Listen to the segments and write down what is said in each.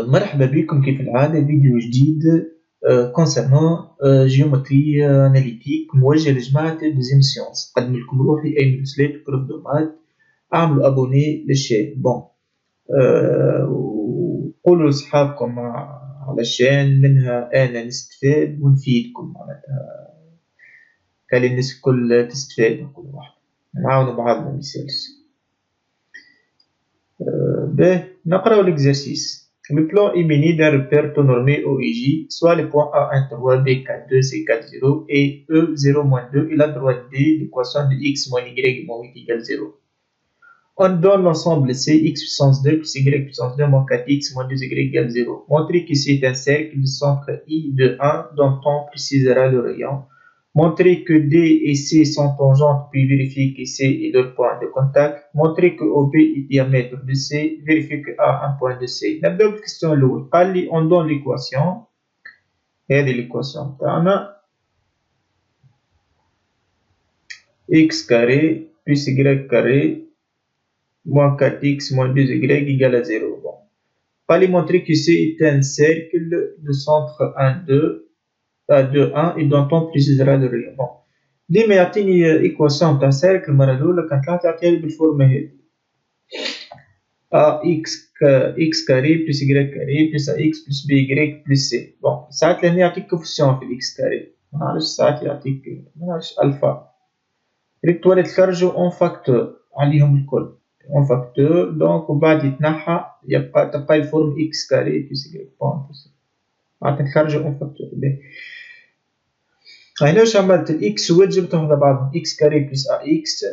مرحبا بكم كيف العادة فيديو جديد concernant جيومتري اناليتيك موجه لجماعة دوزيام سيونس. قدم لكم روحي أيمن سليت بروف دو مات. اعملوا أبوني للشين بون. وقولوا لأصحابكم على الشين، منها أنا نستفاد ونفيدكم معناتها خلي الناس الكل تستفاد من كل واحد، نعاونوا بعضنا ميسالش. باهي نقراو l'exercice. Le plan est muni d'un repère tout normé OIJ, soit les points A1, 3, B4, 2, C4, 0 et E0, -2 et la droite D, l'équation de x moins y moins 8 égale 0. On donne l'ensemble C, x puissance 2 plus y puissance 2 moins 4x moins 2y égale 0. Montrer que c'est un cercle de centre I de 1 dont on précisera le rayon. Montrer que D et C sont tangentes, puis vérifier que C est leur point de contact. Montrer que OB est diamètre de C. Vérifier que A est un point de C. La deuxième question est on donne l'équation. Et l'équation تاعنا x carré plus y carré moins 4x moins 2y égale à 0. Bon. Fallait montrer que C est un cercle de centre 1, 2, 2, 1 et dont on précisera le rayon. Bon. ديما يعطيني ايكواسيون تاع سيركل المره الاولى كانت تعطيها لي بالفورمه هذه اكس كاري بلس y كاري بلس اكس بلس بي y بلس سي. بون ساعات لهنا يعطيك كوفيسيون في الاكس كاري، ما نعرفش ساعات يعطيك ما نعرفش الفا، ريت تولي تخرجو اون فاكتور عليهم الكل اون فاكتور، دونك وبعد يتنحى تبقى الفورم اكس كاري بلس y بون معناتها نخرجو اون فاكتور. هنا واش عملت الاكس وات جبتهم على بعضهم اكس كاري بلس ا اكس،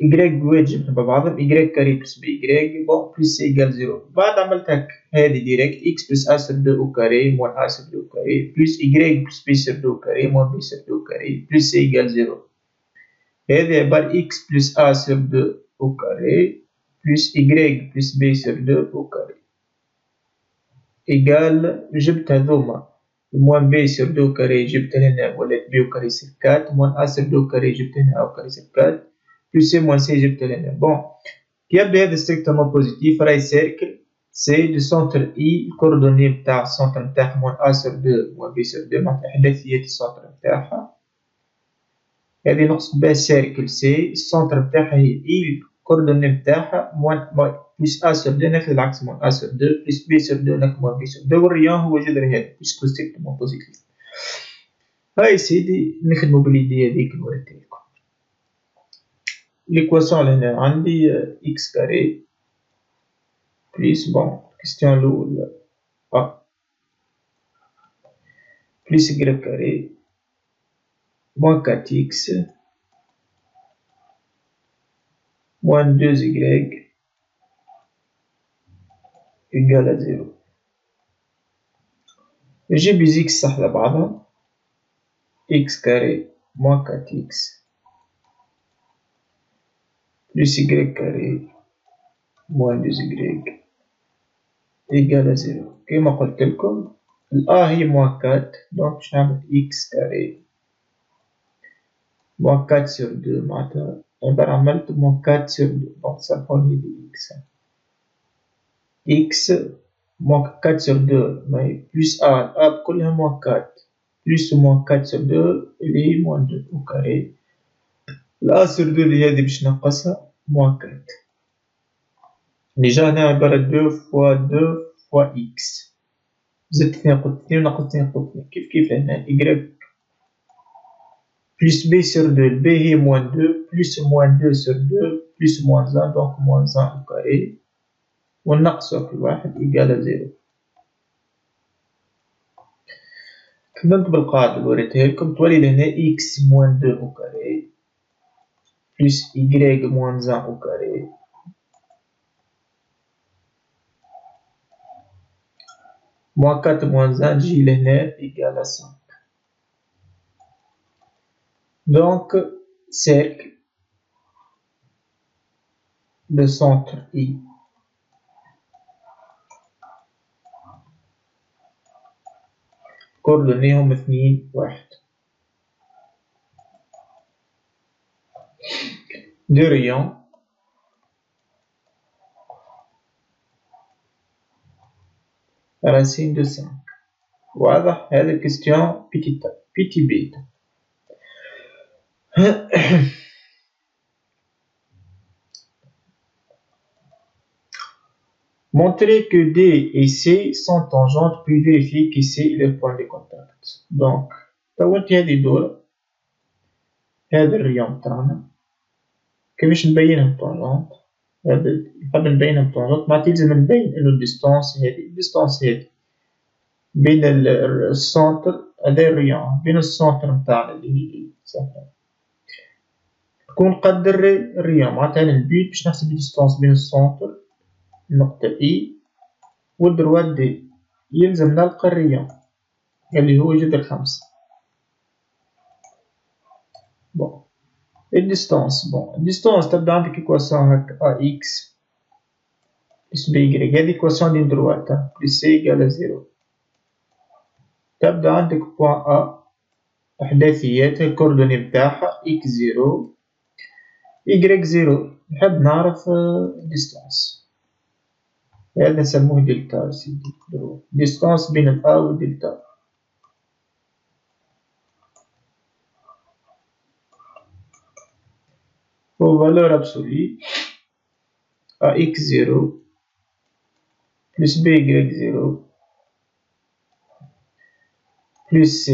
y وات جبتهم على بعضهم y كاري بلس بي y بون بلس سي ايكال زيرو. بعد عملت هكا هادي ديريكت اكس بلس ا سر دو او كاري موان ا سر دو كاري بلس y بلس بي سر دو كاري موان بي سر دو كاري بلس سي ايكال زيرو. هذي عبارة اكس بلس ا سر دو او كاري بلس y بلس بي سر دو او كاري ايكال جبت هذوما موان بي سر دو كاري جبت هنا ولات بي او كاري سر 4 موان ا سر دو كاري جبت هنا او كاري سر 4 بلس سي موان سي جبت هنا. بون كي يبدا هذا ستريكتومون بوزيتيف راهي سيركل سي دو سونتر اي الكوردوني نتاع السونتر نتاعها موان ا سر دو موان بي سر دو معناتها احداثيات السونتر نتاعها. هذه نقصد بها سيركل سي السونتر نتاعها هي اي الكوردوني نتاعها موان بلس ا سر دو ناخذ العكس موان ا سر دو بلس بي سر دو ناخذ موان بي سر دو والريان هو جذر هذا بيسكو ستريكتومون بوزيتيف. هاي سيدي نخدمو باليديا هذيك اللي وريتها لكم. ليكواسيون لهنا عندي اكس كاري بلس بون كيستيون الأولى ا بلس y كاري موان 4x موان 2y إيكال à 0. نجيب لي زيكس صح لبعضهم x كاري موان 4x بلس y كاري موان 2y إيكال à 0. كيما قلت لكم الأ هي موان 4 دونك باش نعمل x كاري موان 4 سور 2 معناتها عبارة عملت موان 4 سور 2 دونك سامحوني دي x موان 4 سور 2 ماهي بلس أ بكلها موان 4 بلس موان 4 سور 2 اللي هي موان 2 أو كاري الأ سور 2 اللي هادي باش نقصها موان 4. ديجا هنا عبارة 2 فوا 2 فوا x زدت 2 قلت 2 ونقص 2 قلت 2 كيف لهنا y plus b sur 2, b هي moins 2 plus moins 2 sur 2 plus moins 1 donc moins 1 au carré ونقصه في واحد إيكال à 0. كملت بالقاعدة اللي وريتها لكم تولي لهنا x moins 2 au carré plus y moins 1 au carré moins 4 moins 1 تجي لهنا إيكال à 5. Donc cercle de centre I coordonnéهم 2 1 de rayon racine de 5. واضح؟ هذا question petit bêta. Montrer que D et C sont tangentes puis vérifier que C est le point de contact. Donc, تاولت هذه الدورة، هذا الريون تاعنا كيفاش نبينها بطونجونت؟ هذا قبل نبينها بطونجونت معناتها يلزم نبين إنه الديستانس هذه بين السنتر، هذا الريون بين السنتر نتاعنا اللي هي صافي تكون قدر الريون، معناتها أنا البيت باش نحسب الديستانس بين السنتر النقطة إي والدروات دي، يلزم نلقى الريون اللي هو جذر 5. بون الديستانس تبدا عندك إيكواسيون هاكا أ إكس بلس بي إيكغيك، هذه إيكواسيون دي دروات بلس سي إيكال 0. تبدا عندك بوان أ إحداثيات الكوردوني متاعها إكس 0 إيكغيك 0، نحب نعرف الديستانس، هذا نسموه دلتا سيدي، ديستانس بين الأ والدلتا. Pour valeur absolue, AX0 plus BY0 plus C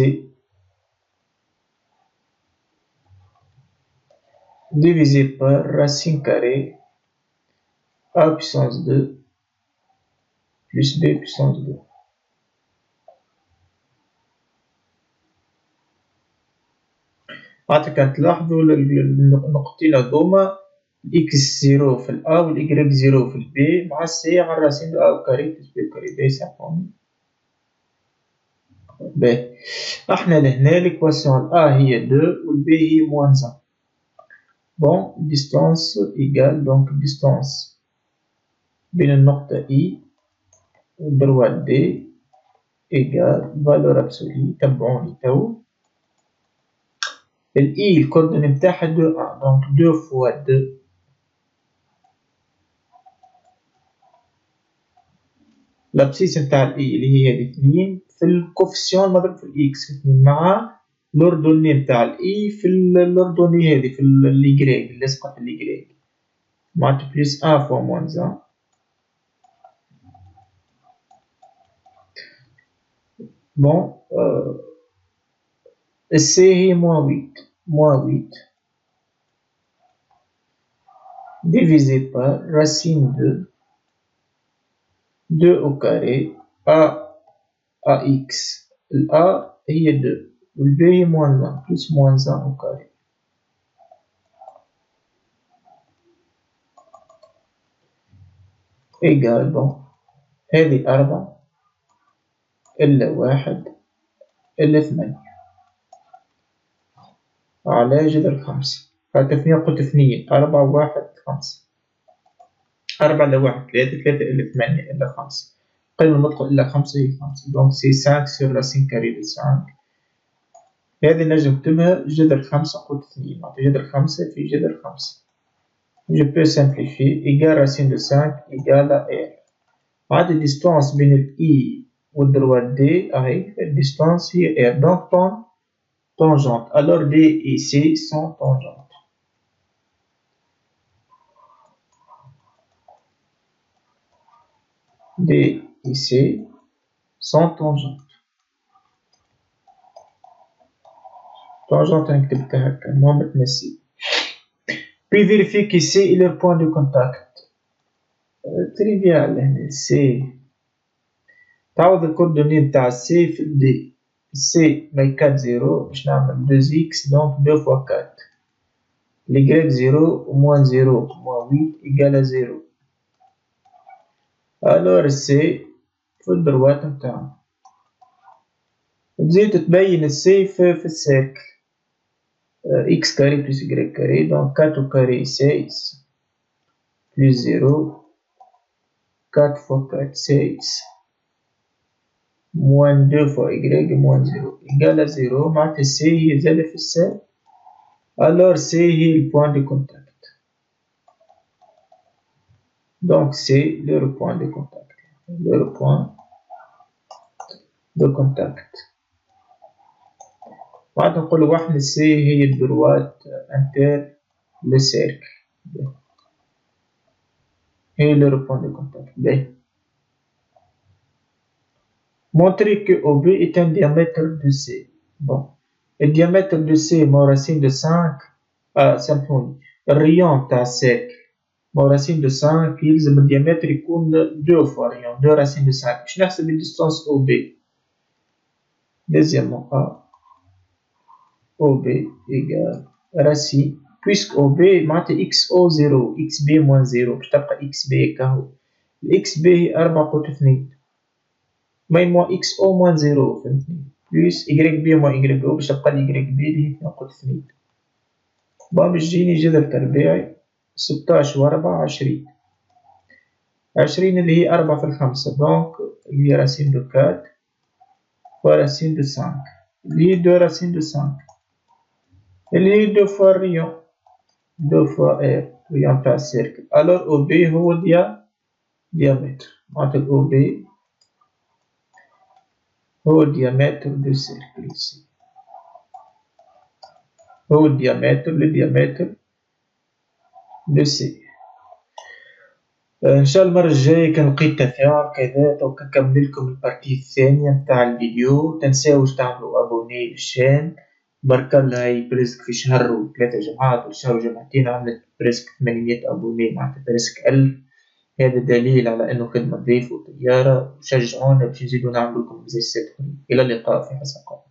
divisé par racine carrée A puissance 2 plus B puissance 2. معناتها تلاحظوا النقطتين هذوما x0 في ال A وال y0 في ال B مع C على الراسين دو A كاري بلس B كاري B سامبلومون. باهي احنا لهنا ليكواسيون ال A هي 2 وال B هي موان 1. بون ديستانس إيكال دونك ديستانس بين النقطة I والدروات D إيكال فالور أبسولي، تبعوني تو ال I الكوردوني متاعها 2 1 دونك 2 فوا 2 لابسيس متاع ال I اللي هي هذه 2 في الكوفيسيون مضروب في الإكس في 2 مع لوردوني متاع ال I في اللوردوني هذه في الإيكغيك اللاصقة في الإيكغيك معناتها بلس 1 فوا موان 1. بون السي هي موان 8 divisé par racine de 2 au carré AX. ال A هي 2 وال B هي موان 1 plus موان 1 au carré إيكال بون هذه 4 إلا 1 إلا 8 على جذر 5. هذا 2 قلت 2 4 1 5 4 إلا 1 3 3 إلا 8 إلا 5 قيمة المدخل إلا 5 هي 5 دونك سي 5 سور راسين كاري دو 5. هذه نجم نكتبها جذر 5 قلت 2 معناتها جذر 5 في جذر 5. Je peux simplifier إيكال راسين دو 5 إيكال R. معناتها الديستانس بين ال I والدروات D أهي الديستانس هي R دونك tangente. Alors D et C sont tangentes. D et C sont tangentes. Tangente نكتبتها هكا المهم تمسي. Puis vérifier que C est leur point de contact. Trivial هنا C. تعوض الكوردوني نتاع C في ال D. C ما 4 0 باش نعمل 2x donc 2 fois 4 y 0 moins 0 moins 8 égale 0. alors C في الدروات نتاعنا تزيد تبين C في السيركل x carré plus y carré donc 4 au carré 16 plus 0 4 fois 4 16 moins 2 fois y moins 0 égale à 0 معناتها C هي زادة في السالب. alors C هي le point de contact donc c'est le point de contact. le point دو كونتاكت. بعد نقول واحد سي هي الدروات انتر لو سيركل، هي لو بوان دو كونتاكت. باهي. Montrer que OB est un diamètre de C. Bon. Le diamètre de C mon racine de 5 سامحوني الريون تاع السيركل mon racine de 5 يلزم الديامتر يكون 2 fois ريون 2 racine de 5 باش نحسب الديستانس OB. Deuxièmement OB égale racine puisque OB معناتها XO0 XB moins 0 باش تبقى XB كهو. XB هي 4 قوة 2 ماي موان XO moins 0 فهمتني بلس YB moins YO باش تبقى لي YB اللي هي 2 قوة 2. بون باش تجيني جذر تربيعي 16 و 4 20 اللي هي 4 في الخمسة دونك اللي هي راسين دو 4 و راسين دو 5 اللي هي 2 راسين دو 5 اللي هي 2 فوا الريون 2 فوا ريون تاع السيركل. الوغ او بي هو ديامتر معناتها او بي هو الديامتر دو سيركل ici. هو الديامتر دو سي. ان شاء الله المره الجايه كان لقيت تفاعل كذا دوك نكمل لكم البارتي الثانيه نتاع الفيديو. تنساوش تعملوا ابوني للشان برك الله هي بريسك في شهر و 3 جمعات ولا شهر وجمعتين عملت بريسك 800 ابوني معناتها بريسك 1000. هذا دليل على انه خدمه ضيف وطياره وشجعونا باش نزيدو نعمل لكم زي السابقين. الى اللقاء في حلقة.